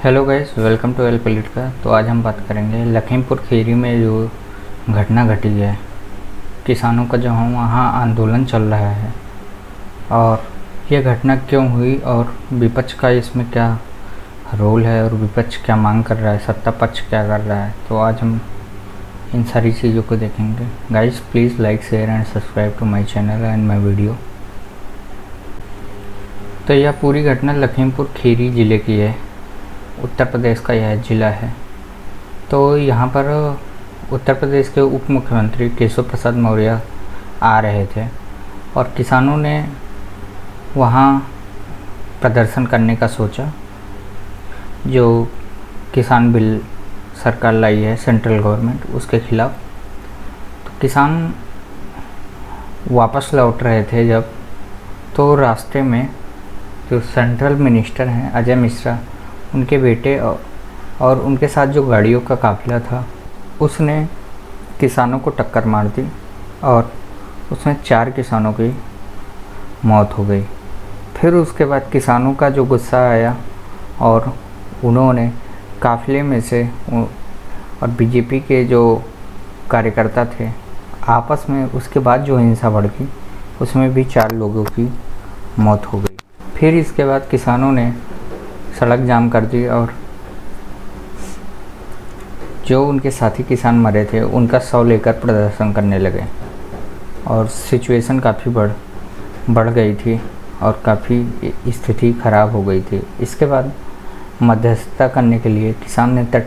Hello guys, welcome to El Politica. तो आज हम बात करेंगे लखीमपुर खीरी में जो घटना घटी है, किसानों का जो वहाँ आंदोलन चल रहा है और ये घटना क्यों हुई और विपक्ष का इसमें क्या रोल है और विपक्ष क्या मांग कर रहा है, सत्ता पक्ष क्या कर रहा है। तो आज हम इन सारी चीज़ों को देखेंगे। Guys please like share and subscribe to my channel and my video. तो यह पूरी घटना लखीमपुर खीरी ज़िले की है, उत्तर प्रदेश का यह ज़िला है। तो यहाँ पर उत्तर प्रदेश के उप मुख्यमंत्री केशव प्रसाद मौर्य आ रहे थे और किसानों ने वहाँ प्रदर्शन करने का सोचा। जो किसान बिल सरकार लाई है सेंट्रल गवर्नमेंट, उसके खिलाफ। तो किसान वापस लौट रहे थे जब, तो रास्ते में जो सेंट्रल मिनिस्टर हैं अजय मिश्रा, उनके बेटे और उनके साथ जो गाड़ियों का काफ़िला था, उसने किसानों को टक्कर मार दी और उसमें 4 किसानों की मौत हो गई। फिर उसके बाद किसानों का जो गुस्सा आया और उन्होंने काफ़िले में से और बीजेपी के जो कार्यकर्ता थे आपस में, उसके बाद जो हिंसा भड़की उसमें भी 4 लोगों की मौत हो गई। फिर इसके बाद किसानों ने सड़क जाम कर दी और जो उनके साथी किसान मरे थे उनका शव लेकर प्रदर्शन करने लगे और सिचुएशन काफ़ी बढ़ गई थी और काफ़ी स्थिति ख़राब हो गई थी। इसके बाद मध्यस्थता करने के लिए किसान नेता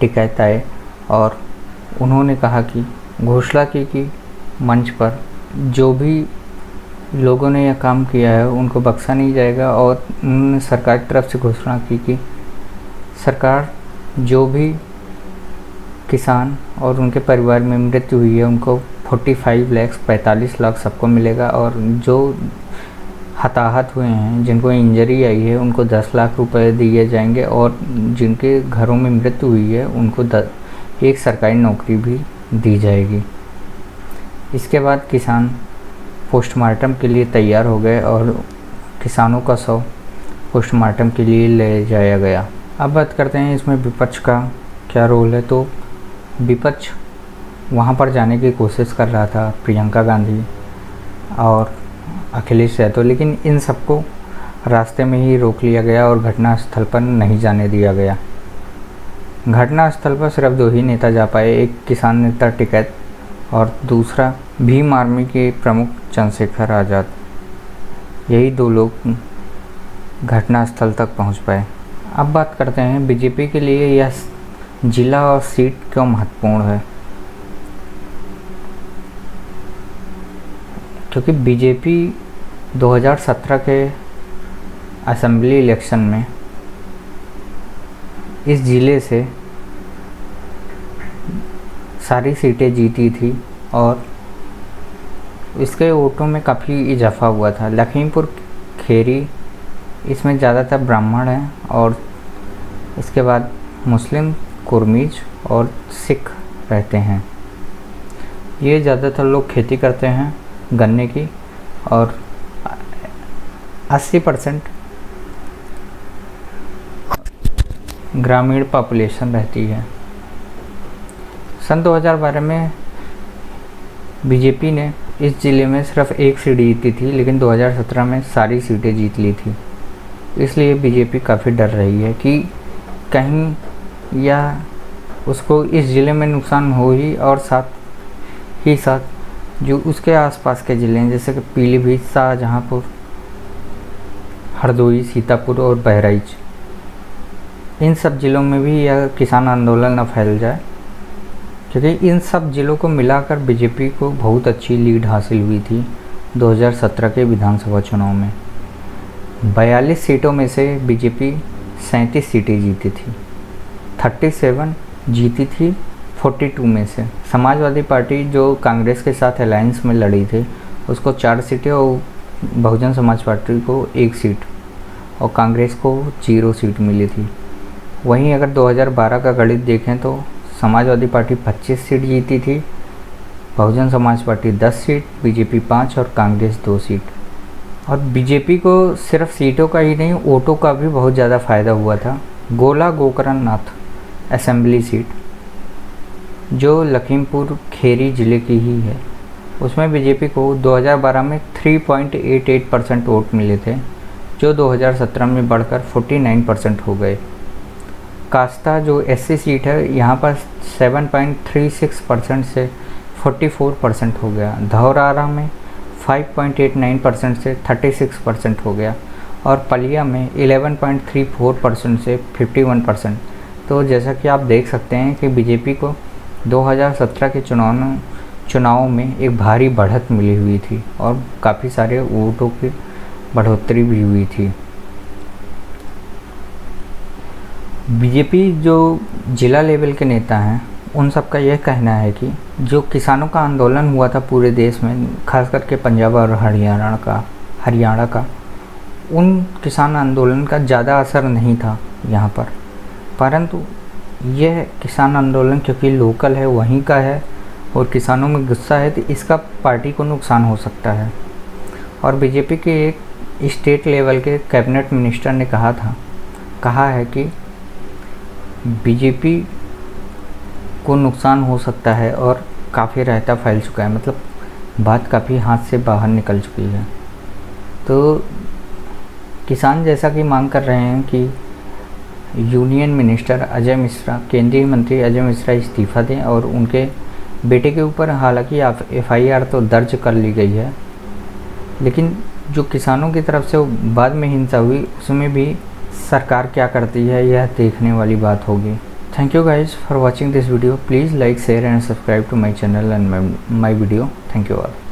टिकैत आए और उन्होंने कहा कि घोषणा की कि मंच पर जो भी लोगों ने यह काम किया है उनको बख्शा नहीं जाएगा। और उन्होंने सरकार की तरफ से घोषणा की कि सरकार जो भी किसान और उनके परिवार में मृत्यु हुई है उनको 45 लाख 45 लाख सबको मिलेगा, और जो हताहत हुए हैं जिनको इंजरी आई है उनको 10 लाख रुपए दिए जाएंगे, और जिनके घरों में मृत्यु हुई है उनको एक सरकारी नौकरी भी दी जाएगी। इसके बाद किसान पोस्टमार्टम के लिए तैयार हो गए और किसानों का शव पोस्टमार्टम के लिए ले जाया गया। अब बात करते हैं इसमें विपक्ष का क्या रोल है। तो विपक्ष वहाँ पर जाने की कोशिश कर रहा था, प्रियंका गांधी और अखिलेश यादव, लेकिन इन सबको रास्ते में ही रोक लिया गया और घटनास्थल पर नहीं जाने दिया गया। घटनास्थल पर सिर्फ 2 ही नेता जा पाए, एक किसान नेता टिकैत और दूसरा भीम आर्मी के प्रमुख चंद्रशेखर आज़ाद। यही 2 लोग घटनास्थल तक पहुंच पाए। अब बात करते हैं बीजेपी के लिए यह जिला और सीट क्यों महत्वपूर्ण है। क्योंकि बीजेपी 2017 के असेंबली इलेक्शन में इस ज़िले से सारी सीटें जीती थी और इसके वोटों में काफ़ी इजाफा हुआ था। लखीमपुर खीरी इसमें ज़्यादातर ब्राह्मण हैं और इसके बाद मुस्लिम, कुर्मीज और सिख रहते हैं। ये ज़्यादातर लोग खेती करते हैं गन्ने की, और 80% ग्रामीण पॉपुलेशन रहती है। सन 2012 में बीजेपी ने इस ज़िले में सिर्फ 1 सीट जीती थी, लेकिन 2017 में सारी सीटें जीत ली थी। इसलिए बीजेपी काफ़ी डर रही है कि कहीं या उसको इस ज़िले में नुकसान हो ही, और साथ ही साथ जो उसके आसपास के ज़िले हैं जैसे कि पीलीभीत, शाहजहाँपुर, हरदोई, सीतापुर और बहराइच, इन सब ज़िलों में भी यह किसान आंदोलन न फैल जाए। क्योंकि इन सब ज़िलों को मिलाकर बीजेपी को बहुत अच्छी लीड हासिल हुई थी 2017 के विधानसभा चुनाव में। 42 सीटों में से बीजेपी 37 सीटें जीती थी, 37 जीती थी 42 में से। समाजवादी पार्टी जो कांग्रेस के साथ अलायंस में लड़ी थी उसको 4 सीटें और बहुजन समाज पार्टी को 1 सीट और कांग्रेस को 0 सीट मिली थी। वहीं अगर 2012 का गणित देखें तो समाजवादी पार्टी 25 सीट जीती थी, Bahujan Samaj party 10 seat, BJP 5 और कांग्रेस 2 सीट। और बीजेपी को सिर्फ सीटों का ही नहीं, वोटों का भी बहुत ज़्यादा फ़ायदा हुआ था। गोला गोकर्ण नाथ असेंबली सीट जो लखीमपुर खीरी ज़िले की ही है, उसमें बीजेपी को 2012 में 3.88% वोट मिले थे, जो 2017 में बढ़कर 49% हो गए। कास्ता जो एससी सीट है, यहाँ पर 7.36% से 44% हो गया। धौरारा में 5.89% से 36% हो गया और पलिया में 11.34% से 51%। तो जैसा कि आप देख सकते हैं कि बीजेपी को 2017 के चुनावों में एक भारी बढ़त मिली हुई थी और काफ़ी सारे वोटों की बढ़ोतरी भी हुई थी। बीजेपी जो जिला लेवल के नेता हैं, उन सब का यह कहना है कि जो किसानों का आंदोलन हुआ था पूरे देश में, खास करके पंजाब और हरियाणा का, उन किसान आंदोलन का ज़्यादा असर नहीं था यहाँ पर, परंतु यह किसान आंदोलन क्योंकि लोकल है, वहीं का है और किसानों में गुस्सा है, तो इसका पार्टी को नुकसान हो सकता है। और बीजेपी के एक स्टेट लेवल के कैबिनेट मिनिस्टर ने कहा है कि बीजेपी को नुकसान हो सकता है और काफ़ी रायता फैल चुका है, मतलब बात काफ़ी हाथ से बाहर निकल चुकी है। तो किसान जैसा कि मांग कर रहे हैं कि यूनियन मिनिस्टर अजय मिश्रा, केंद्रीय मंत्री अजय मिश्रा इस्तीफ़ा दें और उनके बेटे के ऊपर हालांकि FIR तो दर्ज कर ली गई है, लेकिन जो किसानों की तरफ से बाद में हिंसा हुई, उसमें भी सरकार क्या करती है, यह देखने वाली बात होगी। Thank you guys for watching this video. Please like, share and subscribe to my channel and my video. Thank you all.